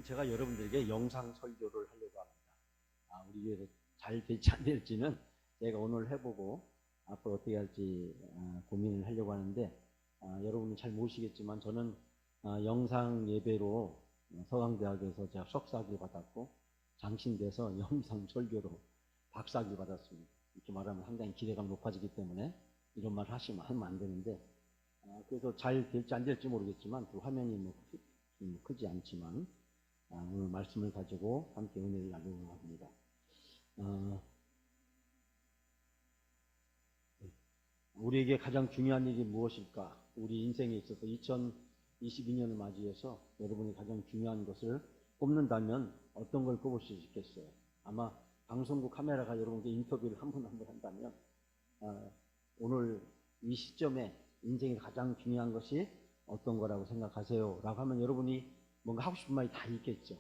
제가 여러분들에게 영상 설교를 하려고 합니다. 우리 교회에서 잘 될지 안 될지는 제가 오늘 해보고 앞으로 어떻게 할지 고민을 하려고 하는데, 여러분은 잘 모르시겠지만 저는 영상 예배로 서강대학에서 제가 석사학위를 받았고, 장신돼서 영상 설교로 박사학위를 받았습니다. 이렇게 말하면 상당히 기대감 높아지기 때문에 이런 말 하면 안 되는데, 그래서 잘 될지 안 될지 모르겠지만 그 화면이 크지 않지만 오늘 말씀을 가지고 함께 은혜를 나누려고 합니다. 우리에게 가장 중요한 일이 무엇일까? 우리 인생에 있어서 2022년을 맞이해서 여러분이 가장 중요한 것을 꼽는다면 어떤 걸 꼽을 수 있겠어요? 아마 방송국 카메라가 여러분께 인터뷰를 한 분 한 분 한다면 오늘 이 시점에 인생에 가장 중요한 것이 어떤 거라고 생각하세요? 라고 하면 여러분이 뭔가 하고 싶은 말이 다 있겠죠.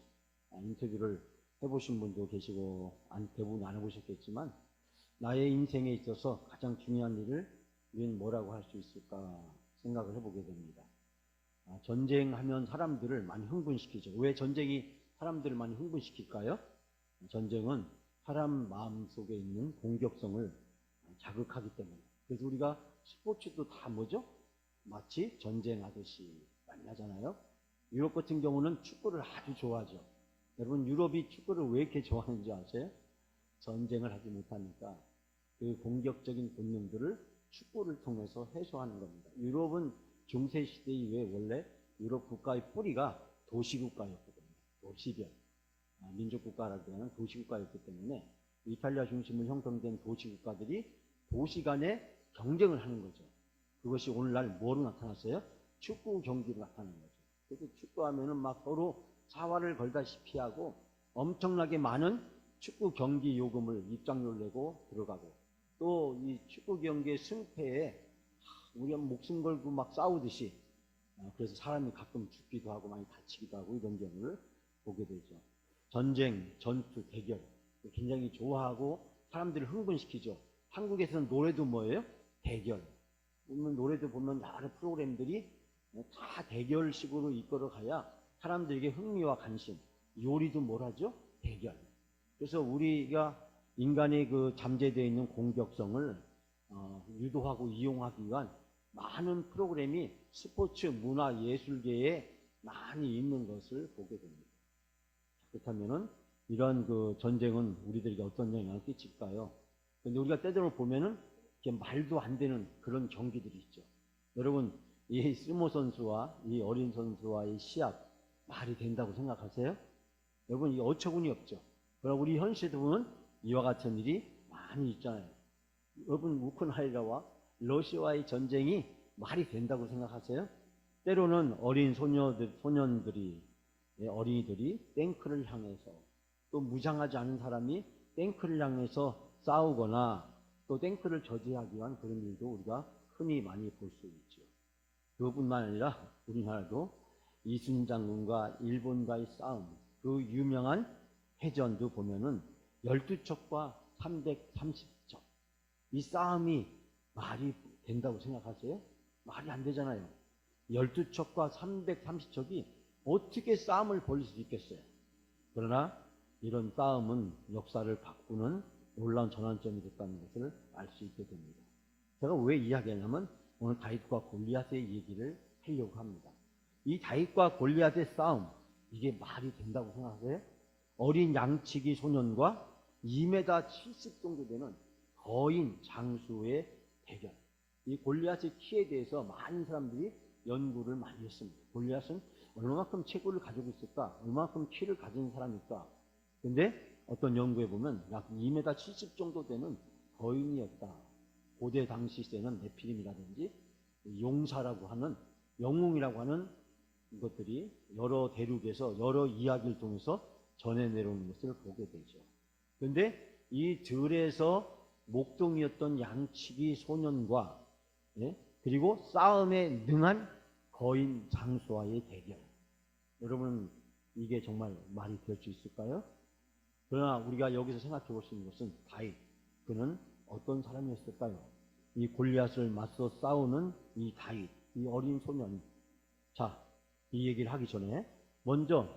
인터뷰를 해보신 분도 계시고 대부분 안 해보셨겠지만, 나의 인생에 있어서 가장 중요한 일을 우리는 뭐라고 할 수 있을까 생각을 해보게 됩니다. 전쟁하면 사람들을 많이 흥분시키죠. 왜 전쟁이 사람들을 많이 흥분시킬까요? 전쟁은 사람 마음속에 있는 공격성을 자극하기 때문에. 그래서 우리가 스포츠도 다 뭐죠? 마치 전쟁하듯이 많이 하잖아요. 유럽 같은 경우는 축구를 아주 좋아하죠. 여러분, 유럽이 축구를 왜 이렇게 좋아하는지 아세요? 전쟁을 하지 못하니까 그 공격적인 본능들을 축구를 통해서 해소하는 겁니다. 유럽은 중세시대 이후에 원래 유럽 국가의 뿌리가 도시국가였거든요. 도시별. 민족국가라고 하는 도시국가였기 때문에 이탈리아 중심으로 형성된 도시국가들이 도시 간에 경쟁을 하는 거죠. 그것이 오늘날 뭐로 나타났어요? 축구 경기로 나타나는 거죠. 그래서 축구하면은 막 서로 사활을 걸다시피 하고 엄청나게 많은 축구 경기 요금을 입장료를 내고 들어가고, 또 이 축구 경기의 승패에 우리가 목숨 걸고 막 싸우듯이, 그래서 사람이 가끔 죽기도 하고 많이 다치기도 하고 이런 경우를 보게 되죠. 전쟁, 전투, 대결 굉장히 좋아하고 사람들을 흥분시키죠. 한국에서는 노래도 뭐예요? 대결. 노래도 보면 여러 프로그램들이 다 대결식으로 이끌어 가야 사람들에게 흥미와 관심. 요리도 뭐라죠? 대결. 그래서 우리가 인간의 그 잠재되어 있는 공격성을 유도하고 이용하기 위한 많은 프로그램이 스포츠, 문화, 예술계에 많이 있는 것을 보게 됩니다. 그렇다면은 이런 그 전쟁은 우리들에게 어떤 영향을 끼칠까요? 근데 우리가 때때로 보면은 말도 안 되는 그런 경기들이 있죠. 여러분, 이 스모 선수와 이 어린 선수와의 시합 말이 된다고 생각하세요? 여러분, 이 어처구니 없죠. 그러나 우리 현실에도 보면 이와 같은 일이 많이 있잖아요. 여러분, 우크라이나와 러시아와의 전쟁이 말이 된다고 생각하세요? 때로는 어린 소년들이, 어린이들이 탱크를 향해서, 또 무장하지 않은 사람이 탱크를 향해서 싸우거나 또 탱크를 저지하기 위한 그런 일도 우리가 흔히 많이 볼 수 있죠. 그뿐만 아니라 우리나라도 이순 장군과 일본과의 싸움, 그 유명한 해전도 보면은 12척과 330척. 이 싸움이 말이 된다고 생각하세요? 말이 안 되잖아요. 12척과 330척이 어떻게 싸움을 벌일 수 있겠어요? 그러나 이런 싸움은 역사를 바꾸는 놀라운 전환점이 됐다는 것을 알 수 있게 됩니다. 제가 왜 이야기하냐면 오늘 다윗과 골리앗의 얘기를 하려고 합니다. 이 다윗과 골리앗의 싸움, 이게 말이 된다고 생각하세요? 어린 양치기 소년과 2m 70 정도 되는 거인 장수의 대결. 이 골리앗의 키에 대해서 많은 사람들이 연구를 많이 했습니다. 골리앗은 얼마만큼 체구를 가지고 있을까? 얼마만큼 키를 가진 사람일까? 근데 어떤 연구에 보면 약 2m 70 정도 되는 거인이었다. 고대 당시 때는 네피림이라든지 용사라고 하는, 영웅이라고 하는 것들이 여러 대륙에서 여러 이야기를 통해서 전해 내려오는 것을 보게 되죠. 그런데 이 들에서 목동이었던 양치기 소년과 그리고 싸움에 능한 거인 장수와의 대결. 여러분, 이게 정말 말이 될 수 있을까요? 그러나 우리가 여기서 생각해 볼 수 있는 것은 다윗, 그는 어떤 사람이었을까요? 이 골리앗을 맞서 싸우는 이 다윗, 이 어린 소년. 자, 이 얘기를 하기 전에 먼저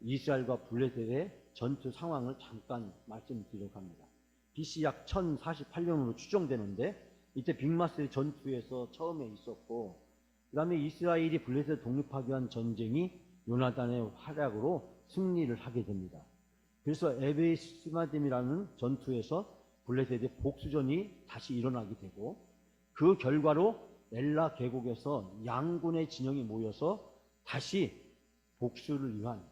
이스라엘과 블레셋의 전투 상황을 잠깐 말씀드리려고 합니다. BC 약 1048년으로 추정되는데 이때 빅마스의 전투에서 처음에 있었고, 그 다음에 이스라엘이 블레셋을 독립하기 위한 전쟁이 요나단의 활약으로 승리를 하게 됩니다. 그래서 에베이스마뎀이라는 전투에서 블레셋의 복수전이 다시 일어나게 되고, 그 결과로 엘라 계곡에서 양군의 진영이 모여서 다시 복수를 위한,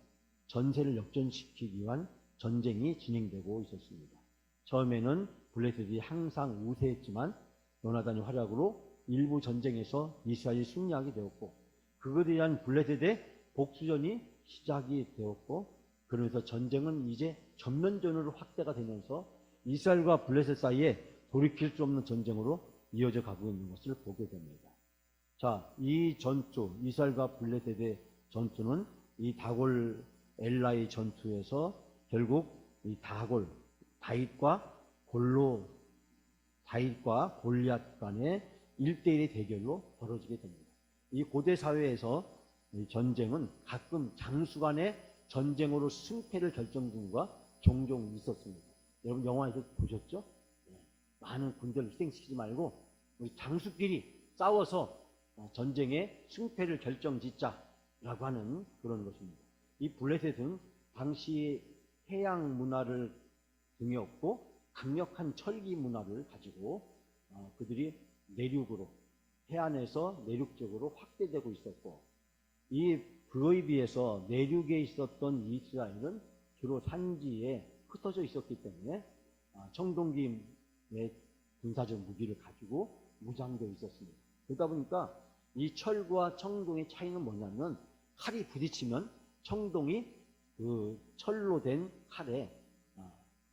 전세를 역전시키기 위한 전쟁이 진행되고 있었습니다. 처음에는 블레셋이 항상 우세했지만 요나단의 활약으로 일부 전쟁에서 이스라엘이 승리하게 되었고, 그것에 대한 블레셋의 복수전이 시작이 되었고, 그러면서 전쟁은 이제 전면전으로 확대가 되면서 이스라엘과 블레셋 사이에 돌이킬 수 없는 전쟁으로 이어져 가고 있는 것을 보게 됩니다. 자, 이 전투, 이스라엘과 블레셋의 전투는 이 다골 엘라의 전투에서 결국 이 다윗과 골리앗 간의 1대1의 대결로 벌어지게 됩니다. 이 고대 사회에서 이 전쟁은 가끔 장수 간의 전쟁으로 승패를 결정짓는 것과 종종 있었습니다. 여러분 영화에서 보셨죠? 많은 군대를 희생시키지 말고 우리 장수끼리 싸워서 전쟁의 승패를 결정짓자라고 하는 그런 것입니다. 이 블레셋은 당시 해양 문화를 등에 업고 강력한 철기 문화를 가지고 그들이 내륙으로, 해안에서 내륙적으로 확대되고 있었고, 그에 비해서 내륙에 있었던 이스라엘은 주로 산지에 흩어져 있었기 때문에 청동기의 군사적 무기를 가지고 무장되어 있었습니다. 그러다 보니까 이 철과 청동의 차이는 뭐냐면, 칼이 부딪히면 청동이 그 철로 된 칼에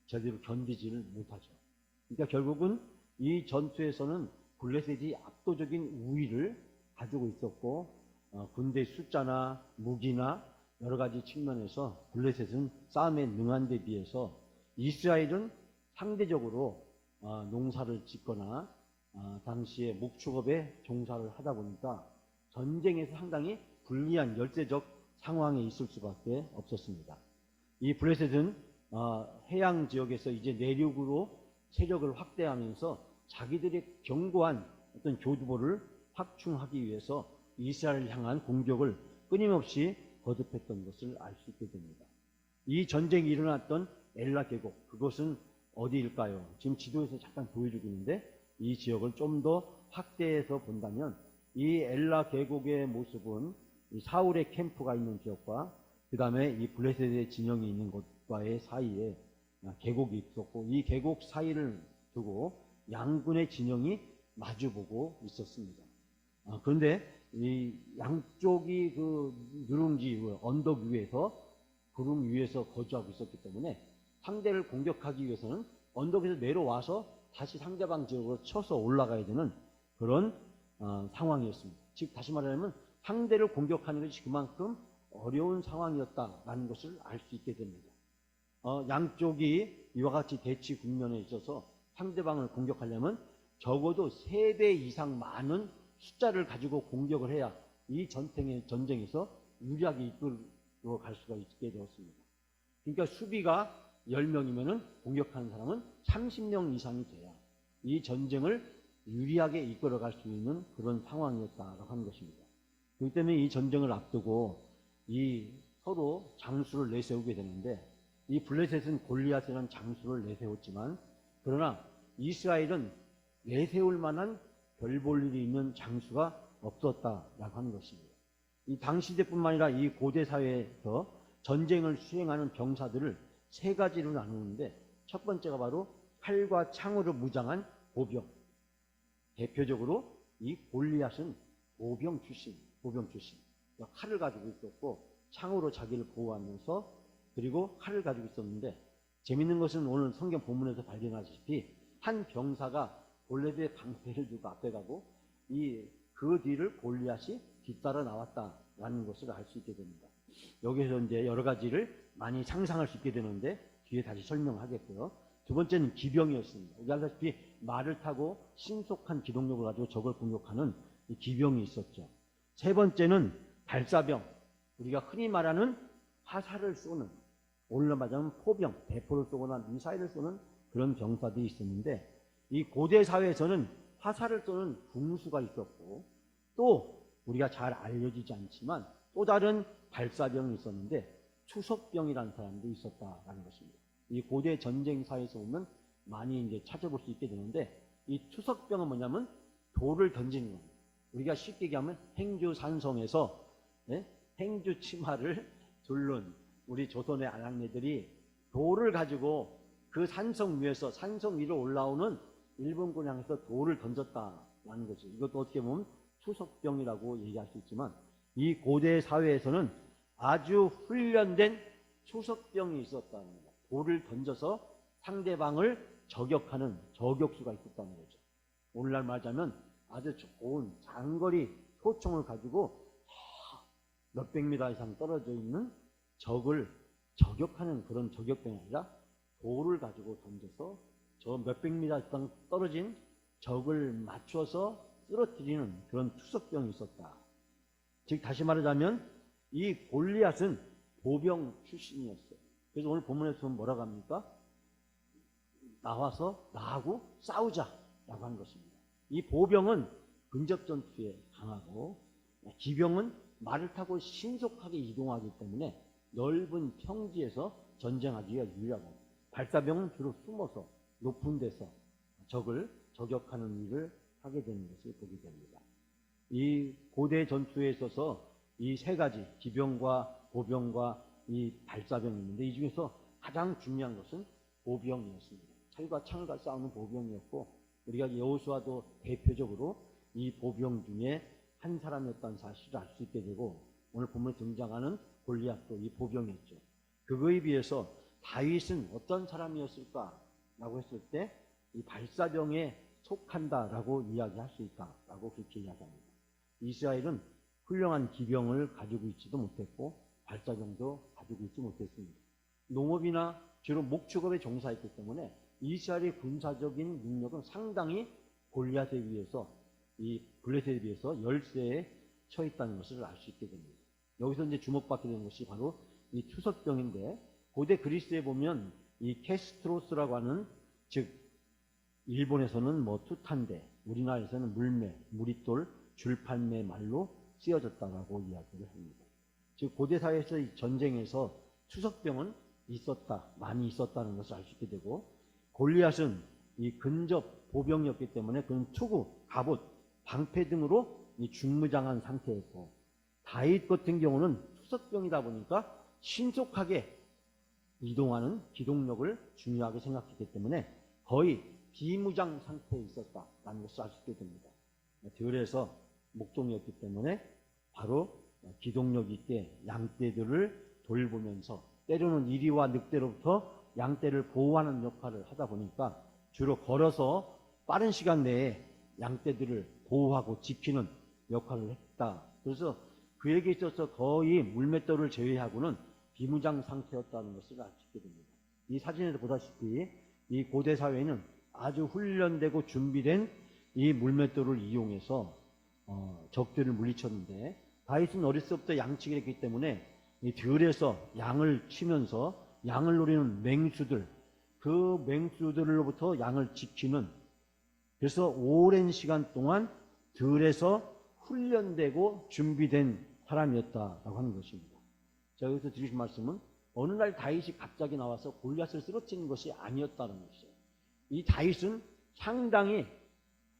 제대로 견디지를 못하죠. 그러니까 결국은 이 전투에서는 블레셋이 압도적인 우위를 가지고 있었고, 군대 숫자나 무기나 여러 가지 측면에서 블레셋은 싸움에 능한 데 비해서 이스라엘은 상대적으로 농사를 짓거나 당시에 목축업에 종사를 하다 보니까 전쟁에서 상당히 불리한 열세적 상황에 있을 수밖에 없었습니다. 이 블레셋은 해양 지역에서 이제 내륙으로 세력을 확대하면서 자기들의 견고한 어떤 교두보를 확충하기 위해서 이스라엘을 향한 공격을 끊임없이 거듭했던 것을 알 수 있게 됩니다. 이 전쟁이 일어났던 엘라 계곡, 그것은 어디일까요? 지금 지도에서 잠깐 보여주고 있는데, 이 지역을 좀 더 확대해서 본다면 이 엘라 계곡의 모습은 이 사울의 캠프가 있는 지역과 그 다음에 이 블레셋의 진영이 있는 곳과의 사이에 계곡이 있었고, 이 계곡 사이를 두고 양군의 진영이 마주보고 있었습니다. 그런데 이 양쪽이 그 누룽지 언덕 위에서, 구름 위에서 거주하고 있었기 때문에 상대를 공격하기 위해서는 언덕에서 내려와서 다시 상대방 지역으로 쳐서 올라가야 되는 그런 상황이었습니다. 즉 다시 말하면 상대를 공격하는 것이 그만큼 어려운 상황이었다라는 것을 알 수 있게 됩니다. 양쪽이 이와 같이 대치 국면에 있어서 상대방을 공격하려면 적어도 3배 이상 많은 숫자를 가지고 공격을 해야 이 전쟁에서 유리하게 이끌어 갈 수가 있게 되었습니다. 그러니까 수비가 10명이면 공격하는 사람은 30명 이상이 돼야 이 전쟁을 유리하게 이끌어 갈 수 있는 그런 상황이었다라고 하는 것입니다. 그렇기 때문에 이 전쟁을 앞두고 서로 장수를 내세우게 되는데, 이 블레셋은 골리앗이라는 장수를 내세웠지만, 그러나 이스라엘은 내세울 만한 별 볼 일이 있는 장수가 없었다라고 하는 것입니다. 이 당시대뿐만 아니라 이 고대 사회에서 전쟁을 수행하는 병사들을 3가지로 나누는데, 첫 번째가 바로 칼과 창으로 무장한 보병. 대표적으로 이 골리앗은 보병 출신. 칼을 가지고 있었고, 창으로 자기를 보호하면서, 그리고 칼을 가지고 있었는데, 재밌는 것은 오늘 성경 본문에서 발견하시피 한 병사가 골리앗의 방패를 두고 앞에 가고 그 뒤를 골리앗이 뒤따라 나왔다라는 것을 알 수 있게 됩니다. 여기서 이제 여러 가지를 많이 상상할 수 있게 되는데 뒤에 다시 설명하겠고요. 두 번째는 기병이었습니다. 우리 알다시피 말을 타고 신속한 기동력을 가지고 적을 공격하는 이 기병이 있었죠. 세 번째는 발사병, 우리가 흔히 말하는 화살을 쏘는, 오늘날 말하자면 포병, 대포를 쏘거나 미사일을 쏘는 그런 병사들이 있었는데, 이 고대 사회에서는 화살을 쏘는 궁수가 있었고, 또 우리가 잘 알려지지 않지만 또 다른 발사병이 있었는데 추석병이라는 사람도 있었다라는 것입니다. 이 고대 전쟁사에서 보면 많이 이제 찾아볼 수 있게 되는데, 이 추석병은 뭐냐면 돌을 던지는 겁니다. 우리가 쉽게 얘기하면 행주산성에서 행주 치마를 두른 우리 조선의 아낙네들이 돌을 가지고 그 산성 위에서, 산성 위로 올라오는 일본군을 향해서 돌을 던졌다라는 거죠. 이것도 어떻게 보면 추석병이라고 얘기할 수 있지만, 이 고대 사회에서는 아주 훈련된 추석병이 있었다는 거예요. 돌을 던져서 상대방을 저격하는 저격수가 있었다는 거죠. 오늘날 말하자면 아주 좋은 장거리 소총을 가지고 몇백 미터 이상 떨어져 있는 적을 저격하는 그런 저격병이 아니라 돌을 가지고 던져서 저 몇백 미터 이상 떨어진 적을 맞춰서 쓰러뜨리는 그런 추석병이 있었다. 즉 다시 말하자면 이 골리앗은 보병 출신이었어요. 그래서 오늘 본문에서 보면 뭐라고 합니까? 나와서 나하고 싸우자라고 하는 것입니다. 이 보병은 근접 전투에 강하고, 기병은 말을 타고 신속하게 이동하기 때문에 넓은 평지에서 전쟁하기가 유리하고, 발사병은 주로 숨어서 높은 데서 적을 저격하는 일을 하게 되는 것을 보게 됩니다. 이 고대 전투에 있어서 이 세 가지, 기병과 보병과 이 발사병이 있는데, 이 중에서 가장 중요한 것은 보병이었습니다. 칼과 창과 싸우는 보병이었고, 우리가 여호수아도 대표적으로 이 보병 중에 한 사람이었다는 사실을 알 수 있게 되고, 오늘 본문에 등장하는 골리앗도 이 보병이었죠. 그거에 비해서 다윗은 어떤 사람이었을까라고 했을 때 이 발사병에 속한다라고 이야기할 수 있다라고 그렇게 이야기합니다. 이스라엘은 훌륭한 기병을 가지고 있지도 못했고 발사병도 가지고 있지 못했습니다. 농업이나 주로 목축업에 종사했기 때문에 이스라엘의 군사적인 능력은 상당히 골리앗에 비해서, 이 블레셋에 비해서 열세에 처해 있다는 것을 알 수 있게 됩니다. 여기서 이제 주목받게 되는 것이 바로 이 추석병인데, 고대 그리스에 보면 이 캐스트로스라고 하는, 즉 일본에서는 뭐 투탄대, 우리나라에서는 물매, 무릿돌, 줄판매 말로 쓰여졌다라고 이야기를 합니다. 즉 고대 사회에서 이 전쟁에서 추석병은 있었다, 많이 있었다는 것을 알 수 있게 되고, 골리앗은 이 근접 보병이었기 때문에 그는 투구, 갑옷, 방패 등으로 이 중무장한 상태였고, 다윗 같은 경우는 추석병이다 보니까 신속하게 이동하는 기동력을 중요하게 생각했기 때문에 거의 비무장 상태에 있었다라는 것을 알 수 있게 됩니다. 들에서 목동이었기 때문에 바로 기동력 있게 양떼들을 돌보면서, 때로는 이리와 늑대로부터 양떼를 보호하는 역할을 하다 보니까 주로 걸어서 빠른 시간 내에 양떼들을 보호하고 지키는 역할을 했다. 그래서 그에게 있어서 거의 물맷돌을 제외하고는 비무장 상태였다는 것을 알 수 있게 됩니다. 이 사진에서 보다시피 이 고대 사회는 아주 훈련되고 준비된 이 물맷돌을 이용해서 적들을 물리쳤는데, 다윗은 어렸을 때부터 양치기를 했기 때문에 이 들에서 양을 치면서 양을 노리는 맹수들, 그 맹수들로부터 양을 지키는, 그래서 오랜 시간 동안 들에서 훈련되고 준비된 사람이었다라고 하는 것입니다. 자, 여기서 드리신 말씀은 어느 날 다윗이 갑자기 나와서 골리앗을 쓰러뜨리는 것이 아니었다는 것이에요. 이 다윗은 상당히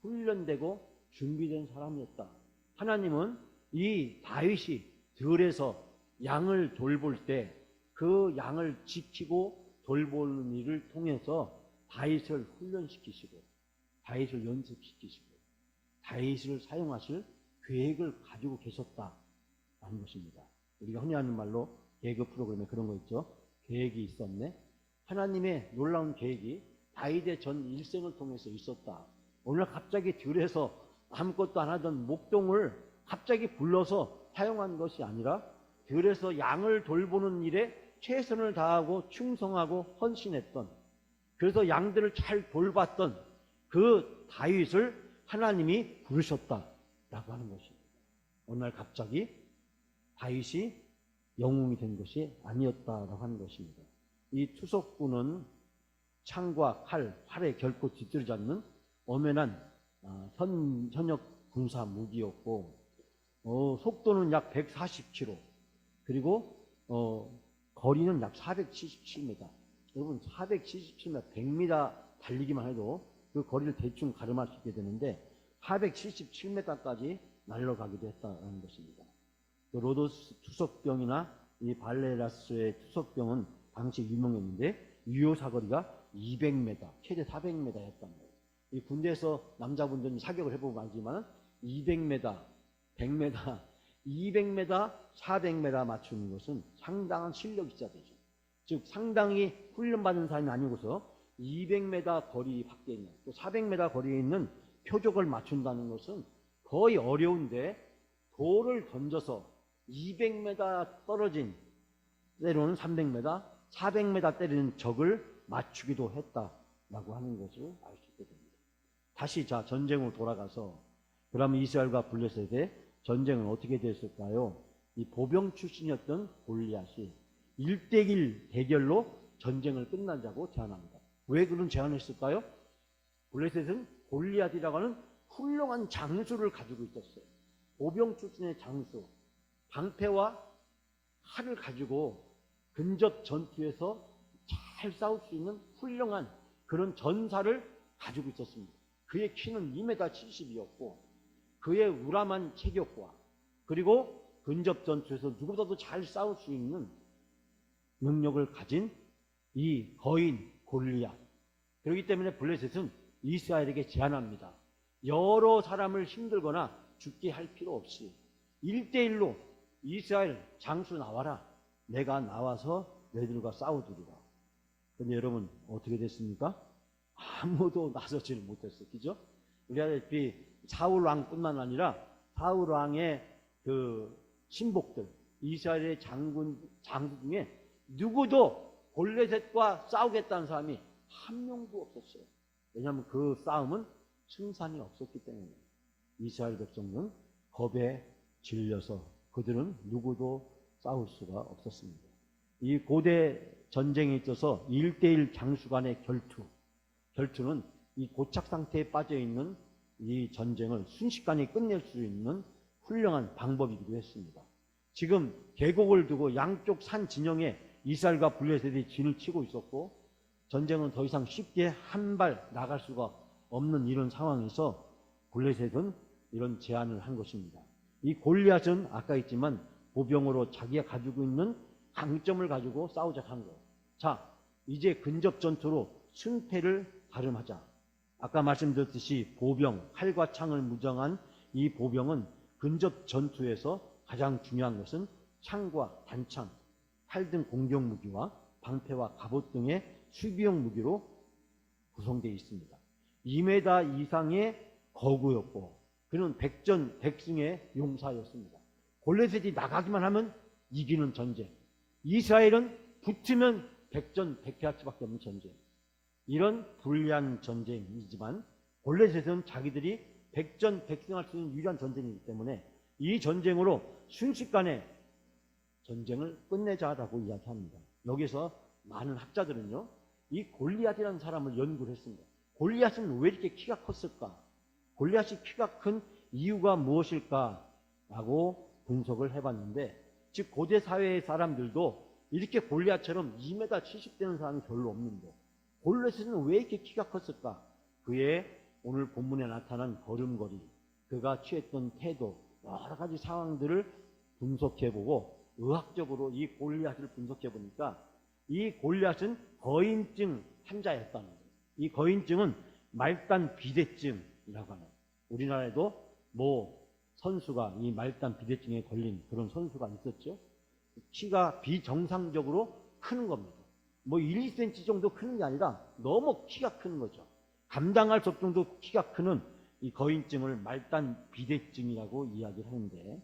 훈련되고 준비된 사람이었다. 하나님은 이 다윗이 들에서 양을 돌볼 때 그 양을 지키고 돌보는 일을 통해서 다윗을 훈련시키시고 다윗을 연습시키시고 다윗을 사용하실 계획을 가지고 계셨다라는 것입니다. 우리가 흔히 하는 말로 개그 프로그램에 그런 거 있죠. 계획이 있었네. 하나님의 놀라운 계획이 다윗의 전 일생을 통해서 있었다. 오늘 갑자기 들에서 아무것도 안 하던 목동을 갑자기 불러서 사용한 것이 아니라 들에서 양을 돌보는 일에 최선을 다하고 충성하고 헌신했던, 그래서 양들을 잘 돌봤던 그 다윗을 하나님이 부르셨다라고 하는 것입니다. 어느 날 갑자기 다윗이 영웅이 된 것이 아니었다라고 하는 것입니다. 이 투석구는 창과 칼, 활에 결코 뒤처지지 않는 엄연한 현역 군사 무기였고, 속도는 약 140km, 그리고 거리는 약 477m. 여러분 477m, 100m 달리기만 해도 그 거리를 대충 가름할 수 있게 되는데 477m까지 날아가기도 했다는 것입니다. 그 로도스 투석병이나 이 발레라스의 투석병은 당시 유명했는데 유효 사거리가 200m, 최대 400m였단 말이에요. 이 군대에서 남자분들은 사격을 해보면 알지만 200m, 100m, 200m, 400m 맞추는 것은 상당한 실력이 있어야 되죠. 즉 상당히 훈련받은 사람이 아니고서 200m 거리 밖에 있는, 또 400m 거리에 있는 표적을 맞춘다는 것은 거의 어려운데, 돌을 던져서 200m 떨어진, 때로는 300m, 400m 때리는 적을 맞추기도 했다라고 하는 것을 알 수 있게 됩니다. 다시 자 전쟁으로 돌아가서, 그러면 이스라엘과 블레셋의 전쟁은 어떻게 됐을까요? 이 보병 출신이었던 골리앗이 1대1 대결로 전쟁을 끝나자고 제안합니다. 왜 그런 제안을 했을까요? 블레셋은 골리앗이라고 하는 훌륭한 장수를 가지고 있었어요. 보병 출신의 장수, 방패와 칼을 가지고 근접 전투에서 잘 싸울 수 있는 훌륭한 그런 전사를 가지고 있었습니다. 그의 키는 2m 70이었고 그의 우람한 체격과 그리고 근접 전투에서 누구보다도 잘 싸울 수 있는 능력을 가진 이 거인 골리앗. 그렇기 때문에 블레셋은 이스라엘에게 제안합니다. 여러 사람을 힘들거나 죽게 할 필요 없이 1대1로 이스라엘 장수 나와라. 내가 나와서 너희들과 싸우두리라. 그런데 여러분 어떻게 됐습니까? 아무도 나서지를 못했어요. 그죠? 우리 알다시피 사울 왕뿐만 아니라 사울 왕의 그 신복들, 이스라엘의 장수 중에 누구도 골레셋과 싸우겠다는 사람이 한 명도 없었어요. 왜냐하면 그 싸움은 승산이 없었기 때문에 이스라엘 백성은 겁에 질려서 그들은 누구도 싸울 수가 없었습니다. 이 고대 전쟁에 있어서 1대1 장수 간의 결투는 이 고착 상태에 빠져 있는 이 전쟁을 순식간에 끝낼 수 있는 훌륭한 방법이기도 했습니다. 지금 계곡을 두고 양쪽 산 진영에 이스라엘과 블레셋이 진을 치고 있었고 전쟁은 더 이상 쉽게 한 발 나갈 수가 없는 이런 상황에서 블레셋은 이런 제안을 한 것입니다. 이 골리앗은 아까 있지만 보병으로 자기가 가지고 있는 강점을 가지고 싸우자고 한 거예요. 자, 이제 근접 전투로 승패를 가름하자. 아까 말씀드렸듯이 보병, 칼과 창을 무장한 이 보병은 근접 전투에서 가장 중요한 것은 창과 단창, 칼 등 공격 무기와 방패와 갑옷 등의 수비용 무기로 구성되어 있습니다. 2m 이상의 거구였고 그는 백전백승의 용사였습니다. 골레셋이 나가기만 하면 이기는 전쟁, 이스라엘은 붙으면 백전백패할 수밖에 없는 전쟁, 이런 불리한 전쟁이지만 골레셋은 자기들이 백전백승할 수 있는 유리한 전쟁이기 때문에 이 전쟁으로 순식간에 전쟁을 끝내자라고 이야기합니다. 여기서 많은 학자들은요, 이 골리앗이라는 사람을 연구를 했습니다. 골리앗은 왜 이렇게 키가 컸을까? 골리앗이 키가 큰 이유가 무엇일까라고 분석을 해봤는데, 즉 고대 사회의 사람들도 이렇게 골리앗처럼 2m 70 되는 사람이 별로 없는데 골리앗은 왜 이렇게 키가 컸을까? 그의 오늘 본문에 나타난 걸음걸이, 그가 취했던 태도, 여러 가지 상황들을 분석해보고 의학적으로 이 골리앗을 분석해보니까 이 골리앗은 거인증 환자였다는 거예요. 이 거인증은 말단 비대증이라고 하는, 우리나라에도 선수가 이 말단 비대증에 걸린 그런 선수가 있었죠. 키가 비정상적으로 크는 겁니다. 1, 2cm 정도 크는 게 아니라 너무 키가 크는 거죠. 감당할 수 없을 정도 키가 크는 이 거인증을 말단 비대증이라고 이야기를 하는데,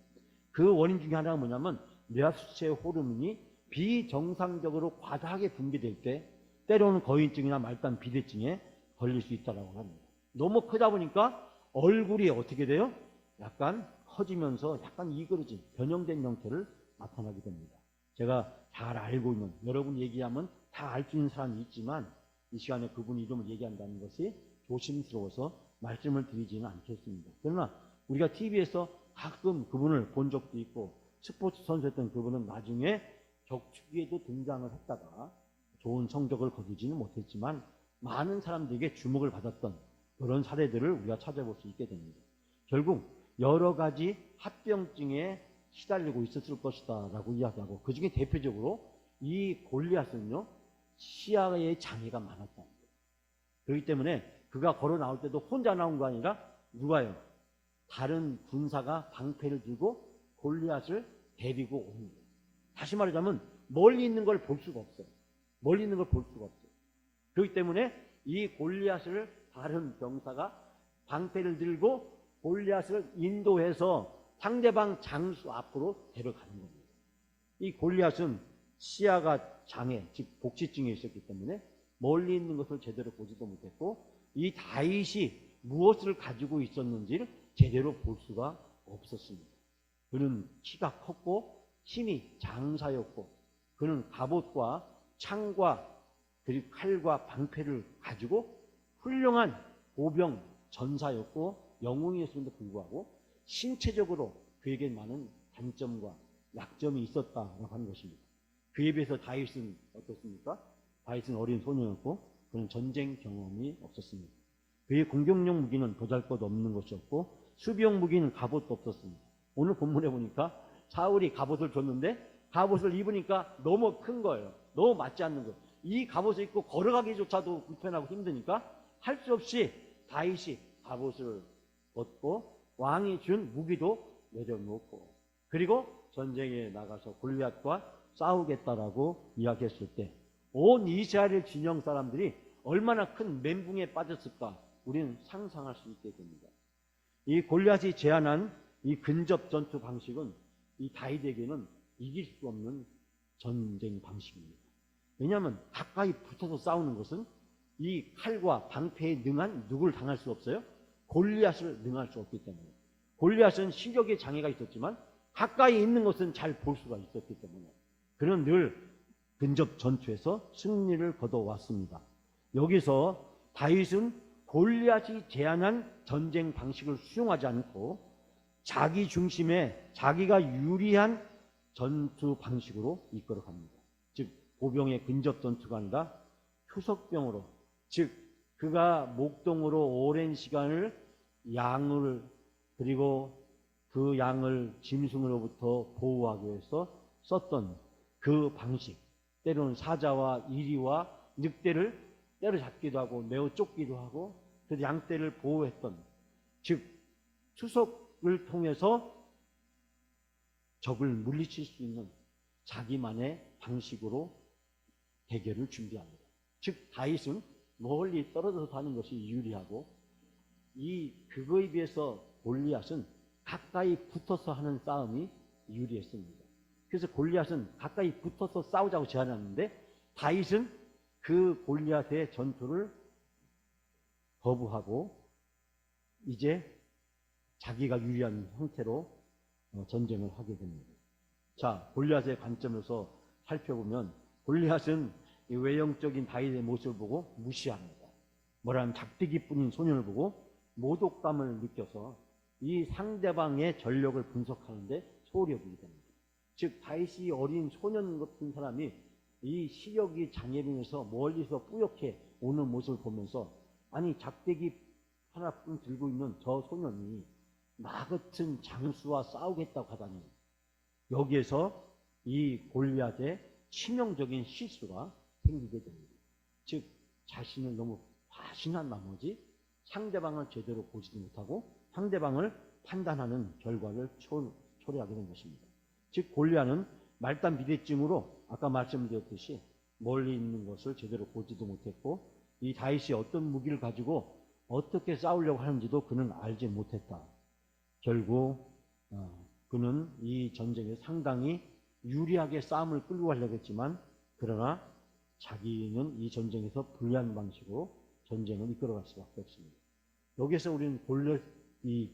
그 원인 중에 하나가 뭐냐면 뇌하수체 호르몬이 비정상적으로 과다하게 분비될 때 때로는 거인증이나 말단 비대증에 걸릴 수 있다고 합니다. 너무 크다 보니까 얼굴이 어떻게 돼요? 약간 커지면서 약간 이그러진 변형된 형태를 나타나게 됩니다. 제가 잘 알고 있는, 여러분 얘기하면 다 알 수 있는 사람이 있지만 이 시간에 그분 이름을 얘기한다는 것이 조심스러워서 말씀을 드리지는 않겠습니다. 그러나 우리가 TV에서 가끔 그분을 본 적도 있고 스포츠 선수였던 그분은 나중에 격투기에도 등장을 했다가 좋은 성적을 거두지는 못했지만 많은 사람들에게 주목을 받았던 그런 사례들을 우리가 찾아볼 수 있게 됩니다. 결국 여러 가지 합병증에 시달리고 있었을 것이다 라고 이야기하고, 그 중에 대표적으로 이 골리앗은요, 시야의 장애가 많았다는 거예요. 그렇기 때문에 그가 걸어 나올 때도 혼자 나온 거 아니라 누가요? 다른 군사가 방패를 들고 골리앗을 데리고 오는 거예요. 다시 말하자면 멀리 있는 걸 볼 수가 없어요. 멀리 있는 걸 볼 수가 없어요. 그렇기 때문에 이 골리앗을 다른 병사가 방패를 들고 골리앗을 인도해서 상대방 장수 앞으로 데려가는 겁니다. 이 골리앗은 시야가 장애, 즉 복시증에 있었기 때문에 멀리 있는 것을 제대로 보지도 못했고, 이 다윗이 무엇을 가지고 있었는지를 제대로 볼 수가 없었습니다. 그는 키가 컸고 힘이 장사였고, 그는 갑옷과 창과 그리고 칼과 방패를 가지고 훌륭한 보병 전사였고 영웅이었음에도 불구하고 신체적으로 그에게 많은 단점과 약점이 있었다라고 하는 것입니다. 그에 비해서 다윗은 어떻습니까? 다윗은 어린 소년이었고 그는 전쟁 경험이 없었습니다. 그의 공격용 무기는 보잘것없는 것이었고 수비용 무기는 갑옷도 없었습니다. 오늘 본문에 보니까 사울이 갑옷을 줬는데 갑옷을 입으니까 너무 큰 거예요. 너무 맞지 않는 거예요. 이 갑옷을 입고 걸어가기조차도 불편하고 힘드니까 할 수 없이 다윗이 갑옷을 벗고 왕이 준 무기도 내려놓고, 그리고 전쟁에 나가서 골리앗과 싸우겠다라고 이야기했을 때 온 이스라엘 진영 사람들이 얼마나 큰 멘붕에 빠졌을까 우리는 상상할 수 있게 됩니다. 이 골리앗이 제안한 이 근접 전투 방식은 이 다윗에게는 이길 수 없는 전쟁 방식입니다. 왜냐하면 가까이 붙어서 싸우는 것은 이 칼과 방패에 능한 누구를 당할 수 없어요? 골리앗을 능할 수 없기 때문에. 골리앗은 시력에 장애가 있었지만 가까이 있는 것은 잘 볼 수가 있었기 때문에 그는 늘 근접 전투에서 승리를 거둬왔습니다. 여기서 다윗은 골리앗이 제안한 전쟁 방식을 수용하지 않고 자기 중심에 자기가 유리한 전투 방식으로 이끌어갑니다. 즉 보병의 근접 전투가 아니라 표석병으로, 즉 그가 목동으로 오랜 시간을 양을, 그리고 그 양을 짐승으로부터 보호하기 위해서 썼던 그 방식, 때로는 사자와 이리와 늑대를 때려잡기도 하고 매우 쫓기도 하고 그 양떼를 보호했던, 즉 추석을 통해서 적을 물리칠 수 있는 자기만의 방식으로 대결을 준비합니다. 즉 다윗은 멀리 떨어져서 하는 것이 유리하고, 그거에 비해서 골리앗은 가까이 붙어서 하는 싸움이 유리했습니다. 그래서 골리앗은 가까이 붙어서 싸우자고 제안했는데 다윗은 그 골리앗의 전투를 거부하고 이제 자기가 유리한 형태로 전쟁을 하게 됩니다. 자, 골리앗의 관점에서 살펴보면 골리앗은 이 외형적인 다윗의 모습을 보고 무시합니다. 뭐라면 작대기뿐인 소년을 보고 모독감을 느껴서 이 상대방의 전력을 분석하는데 소홀히 여기게 됩니다. 즉 다윗이 어린 소년 같은 사람이 이 시력이 장애로 멀리서 뿌옇게 오는 모습을 보면서, 아니 작대기 하나뿐 들고 있는 저 소년이 나 같은 장수와 싸우겠다고 하다니, 여기에서 이 골리앗의 치명적인 실수가 생기게 됩니다. 즉 자신을 너무 과신한 나머지 상대방을 제대로 보지도 못하고 상대방을 판단하는 결과를 초래하게 된 것입니다. 즉 골리앗은 말단 비대증으로 아까 말씀드렸듯이 멀리 있는 것을 제대로 보지도 못했고 이 다윗이 어떤 무기를 가지고 어떻게 싸우려고 하는지도 그는 알지 못했다. 결국 그는 이 전쟁에 상당히 유리하게 싸움을 끌고 가려고 했지만 그러나 자기는 이 전쟁에서 불리한 방식으로 전쟁을 이끌어갈 수밖에 없습니다. 여기서 우리는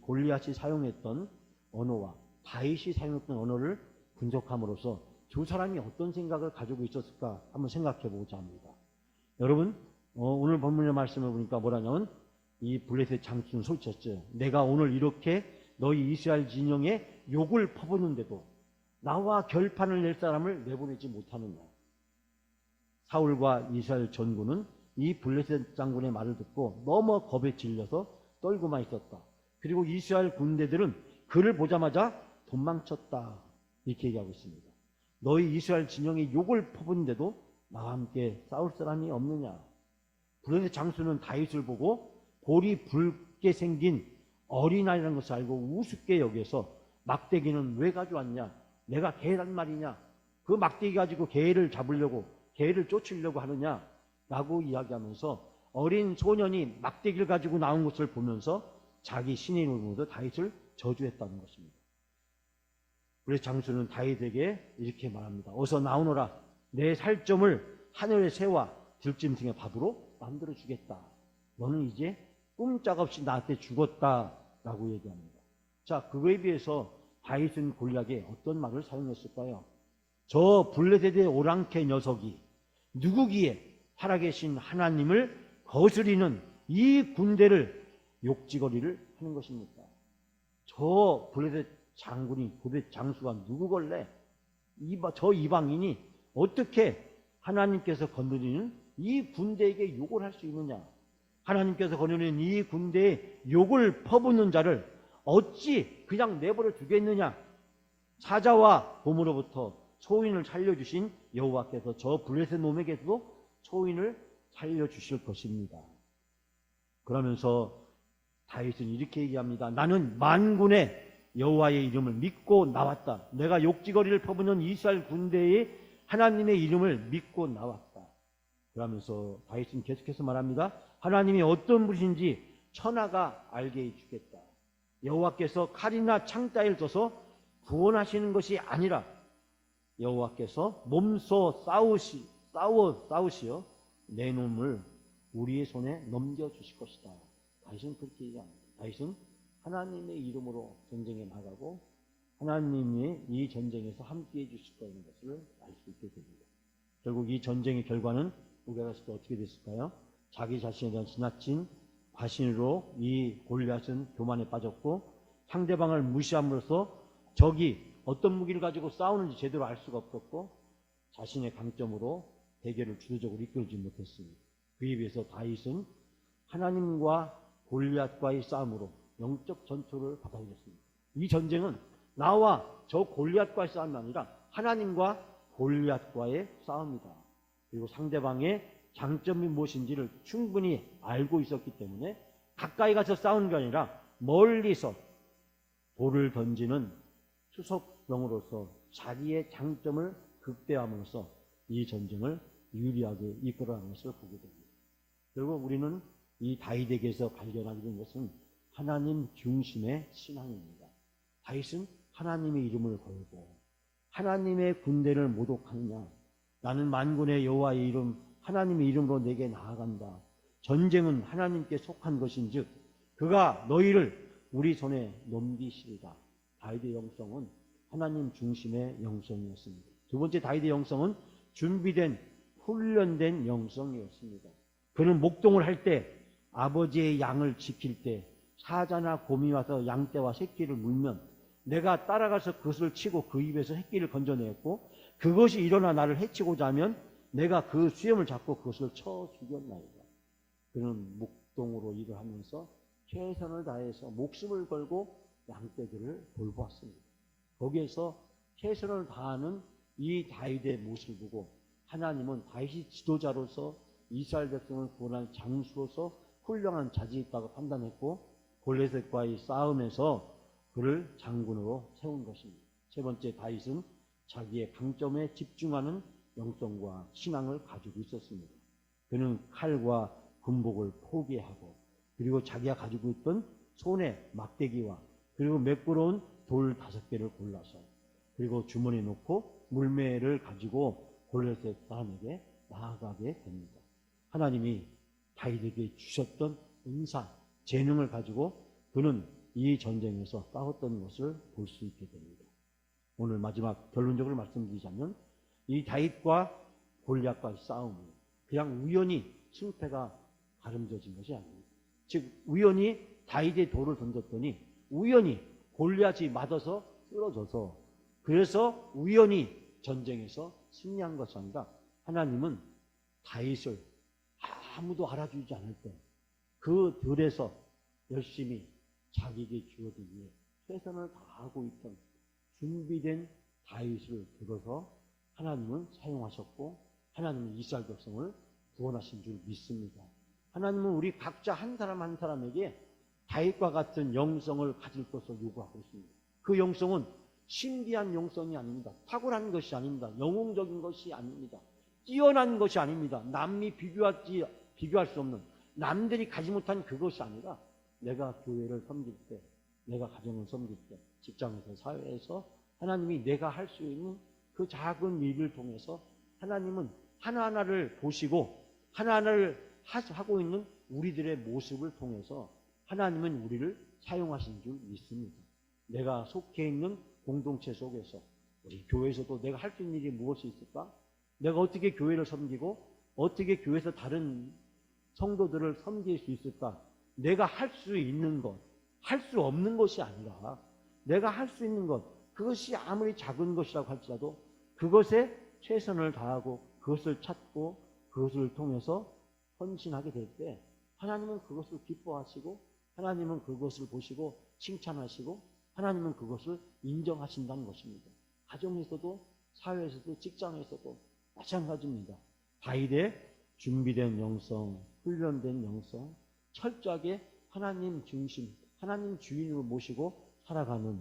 골리앗이 사용했던 언어와 다윗이 사용했던 언어를 분석함으로써 두 사람이 어떤 생각을 가지고 있었을까 한번 생각해 보자 합니다. 여러분, 오늘 본문의 말씀을 보니까 뭐라냐면 이 블레셋 장수는 소리쳤어요. 내가 오늘 이렇게 너희 이스라엘 진영에 욕을 퍼붓는데도 나와 결판을 낼 사람을 내보내지 못하느냐. 사울과 이스라엘 전군은 이 블레셋 장군의 말을 듣고 너무 겁에 질려서 떨고만 있었다. 그리고 이스라엘 군대들은 그를 보자마자 도망쳤다. 이렇게 얘기하고 있습니다. 너희 이스라엘 진영에 욕을 퍼붓는데도 나와 함께 싸울 사람이 없느냐. 블레셋 장수는 다윗을 보고 볼이 붉게 생긴 어린아이라는 것을 알고 우습게 여겨서 막대기는 왜 가져왔냐. 내가 개란 말이냐. 그 막대기 가지고 개를 잡으려고 개를 쫓으려고 하느냐 라고 이야기하면서 어린 소년이 막대기를 가지고 나온 것을 보면서 자기 신의 이름으로 다윗을 저주했다는 것입니다. 그래서 장수는 다윗에게 이렇게 말합니다. 어서 나오너라. 내 살점을 하늘의 새와 들짐승의 밥으로 만들어주겠다. 너는 이제 꼼짝없이 나한테 죽었다라고 얘기합니다. 자, 그거에 비해서 다윗은 골리앗에 어떤 말을 사용했을까요? 저 블레셋의 오랑캐 녀석이 누구기에 살아계신 하나님을 거스리는 이 군대를 욕지거리를 하는 것입니까? 저 블레셋 장군이, 블레셋 장수가 누구걸래? 저 이방인이 어떻게 하나님께서 건드리는 이 군대에게 욕을 할 수 있느냐? 하나님께서 건드리는 이 군대에 욕을 퍼붓는 자를 어찌 그냥 내버려 두겠느냐? 사자와 곰으로부터 소인을 살려주신 여호와께서 저 블레셋 놈에게도 소인을 살려주실 것입니다. 그러면서 다윗은 이렇게 얘기합니다. 나는 만군의 여호와의 이름을 믿고 나왔다. 내가 욕지거리를 퍼붓는 이스라엘 군대의 하나님의 이름을 믿고 나왔다. 그러면서 다윗은 계속해서 말합니다. 하나님이 어떤 분이신지 천하가 알게 해주겠다. 여호와께서 칼이나 창 따위를 써서 구원하시는 것이 아니라 여호와께서 몸소 싸우시어 내 놈을 우리의 손에 넘겨주실 것이다. 다윗은 그렇게 얘기합니다. 다윗은 하나님의 이름으로 전쟁에 나가고 하나님이 이 전쟁에서 함께해 주실 거라는 것을 알 수 있게 됩니다. 결국 이 전쟁의 결과는 우리가 봤을 때 어떻게 됐을까요? 자기 자신에 대한 지나친 과신으로 이 골리앗은 교만에 빠졌고 상대방을 무시함으로써 적이 어떤 무기를 가지고 싸우는지 제대로 알 수가 없었고 자신의 강점으로 대결을 주도적으로 이끌지 못했습니다. 그에 비해서 다윗은 하나님과 골리앗과의 싸움으로 영적 전투를 받아들였습니다. 이 전쟁은 나와 저 골리앗과의 싸움이 아니라 하나님과 골리앗과의 싸움이다. 그리고 상대방의 장점이 무엇인지를 충분히 알고 있었기 때문에 가까이 가서 싸우는 게 아니라 멀리서 돌을 던지는 수석병으로서 자기의 장점을 극대화하면서 이 전쟁을 유리하게 이끌어가는 것을 보게 됩니다. 결국 우리는 이 다윗에게서 발견하게 된 것은 하나님 중심의 신앙입니다. 다윗은 하나님의 이름을 걸고 하나님의 군대를 모독하느냐. 나는 만군의 여호와의 이름 하나님의 이름으로 내게 나아간다. 전쟁은 하나님께 속한 것인즉 그가 너희를 우리 손에 넘기시리라. 다윗의 영성은 하나님 중심의 영성이었습니다. 두 번째 다윗의 영성은 준비된 훈련된 영성이었습니다. 그는 목동을 할 때 아버지의 양을 지킬 때 사자나 곰이 와서 양떼와 새끼를 물면 내가 따라가서 그것을 치고 그 입에서 새끼를 건져내었고 그것이 일어나 나를 해치고자 하면 내가 그 수염을 잡고 그것을 쳐 죽였나이다. 그는 목동으로 일을 하면서 최선을 다해서 목숨을 걸고 양떼들을 돌보았습니다. 거기에서 최선을 다하는 이 다윗의 모습을 보고 하나님은 다윗이 지도자로서 이스라엘 백성을 구원할 장수로서 훌륭한 자질이 있다고 판단했고 골리앗과의 싸움에서 그를 장군으로 세운 것입니다. 세 번째, 다윗은 자기의 강점에 집중하는 영성과 신앙을 가지고 있었습니다. 그는 칼과 군복을 포기하고 그리고 자기가 가지고 있던 손에 막대기와 그리고 매끄러운 돌 5개를 골라서 그리고 주머니에 놓고 물매를 가지고 골리앗 사람에게 나아가게 됩니다. 하나님이 다윗에게 주셨던 은사, 재능을 가지고 그는 이 전쟁에서 싸웠던 것을 볼 수 있게 됩니다. 오늘 마지막 결론적으로 말씀드리자면 이 다윗과 골리앗과의 싸움은 그냥 우연히 승패가 가름져진 것이 아닙니다. 즉 우연히 다윗의 돌을 던졌더니 우연히 골리앗이 맞아서 쓰러져서 그래서 우연히 전쟁에서 승리한 것이 아니라 하나님은 다윗을 아무도 알아주지 않을 때 그 들에서 열심히 자기에게 주어지기 위해 최선을 다하고 있던 준비된 다윗을 들어서 하나님은 사용하셨고 하나님은 이스라엘 백성을 구원하신 줄 믿습니다. 하나님은 우리 각자 한 사람 한 사람에게 다윗과 같은 영성을 가질 것을 요구하고 있습니다. 그 영성은 신비한 영성이 아닙니다. 탁월한 것이 아닙니다. 영웅적인 것이 아닙니다. 뛰어난 것이 아닙니다. 남이 비교할 수 없는 남들이 가지 못한 그것이 아니라 내가 교회를 섬길 때, 내가 가정을 섬길 때, 직장에서 사회에서 하나님이 내가 할 수 있는 그 작은 일을 통해서 하나님은 하나하나를 보시고 하나하나를 하고 있는 우리들의 모습을 통해서 하나님은 우리를 사용하신 줄 믿습니다. 내가 속해 있는 공동체 속에서 우리 교회에서도 내가 할 수 있는 일이 무엇이 있을까? 내가 어떻게 교회를 섬기고 어떻게 교회에서 다른 성도들을 섬길 수 있을까? 내가 할 수 있는 것, 할 수 없는 것이 아니라 내가 할 수 있는 것, 그것이 아무리 작은 것이라고 할지라도 그것에 최선을 다하고 그것을 찾고 그것을 통해서 헌신하게 될 때 하나님은 그것을 기뻐하시고 하나님은 그것을 보시고 칭찬하시고 하나님은 그것을 인정하신다는 것입니다. 가정에서도 사회에서도 직장에서도 마찬가지입니다. 다윗의 준비된 영성, 훈련된 영성, 철저하게 하나님 중심, 하나님 주인으로 모시고 살아가는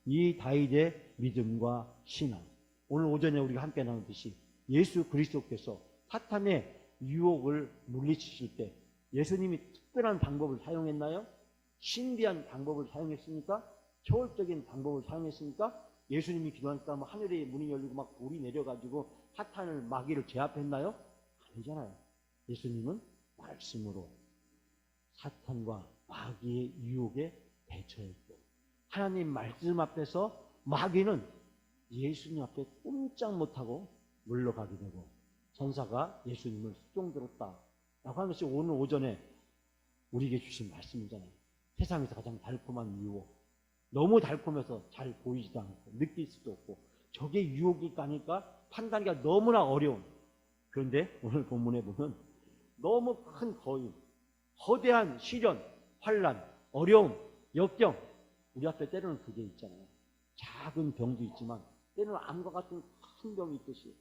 이 다윗의 믿음과 신앙. 오늘 오전에 우리가 함께 나누듯이 예수 그리스도께서 사탄의 유혹을 물리치실 때 예수님이 특별한 방법을 사용했나요? 신비한 방법을 사용했습니까? 초월적인 방법을 사용했습니까? 예수님이 기도하니까 하늘의 문이 열리고 막 불이 내려가지고 사탄을 마귀를 제압했나요? 아니잖아요. 예수님은 말씀으로 사탄과 마귀의 유혹에 대처했고 하나님 말씀 앞에서 마귀는 예수님 앞에 꼼짝 못하고 물러가게 되고 천사가 예수님을 수종들었다 라고 하는 것이 오늘 오전에 우리에게 주신 말씀이잖아요. 세상에서 가장 달콤한 유혹, 너무 달콤해서 잘 보이지도 않고 느낄 수도 없고 저게 유혹일까 하니까 판단하기가 너무나 어려운, 그런데 오늘 본문에 보면 너무 큰 거인, 거대한 시련, 환난, 어려움, 역경, 우리 앞에 때로는 그게 있잖아요. 작은 병도 있지만 때로는 암과 같은 큰 병이 있듯이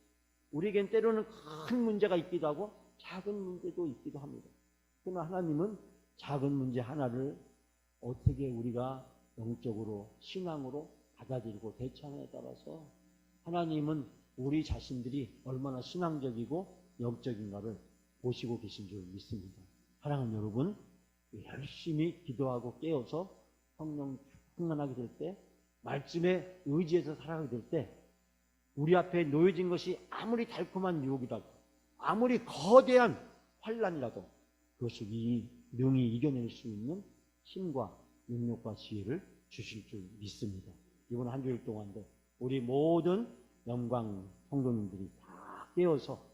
우리에겐 때로는 큰 문제가 있기도 하고 작은 문제도 있기도 합니다. 그러나 하나님은 작은 문제 하나를 어떻게 우리가 영적으로 신앙으로 받아들이고 대처하느냐에 따라서 하나님은 우리 자신들이 얼마나 신앙적이고 영적인가를 보시고 계신 줄 믿습니다. 사랑하는 여러분, 열심히 기도하고 깨어서 성령 충만하게 될 때, 말씀에 의지해서 살아가게 될 때 우리 앞에 놓여진 것이 아무리 달콤한 유혹이라도 아무리 거대한 환난이라도 그것을 능히 이겨낼 수 있는 힘과 능력과 지혜를 주실 줄 믿습니다. 이번 한 주일 동안도 우리 모든 영광 성도님들이 다 깨어서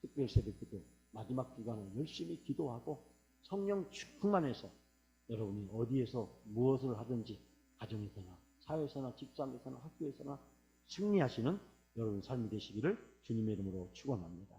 특별 새벽기도 마지막 기간에 열심히 기도하고 성령 충만해서 여러분이 어디에서 무엇을 하든지 가정에서나 사회에서나 직장에서나 학교에서나 승리하시는 여러분 삶이 되시기를 주님의 이름으로 축원합니다.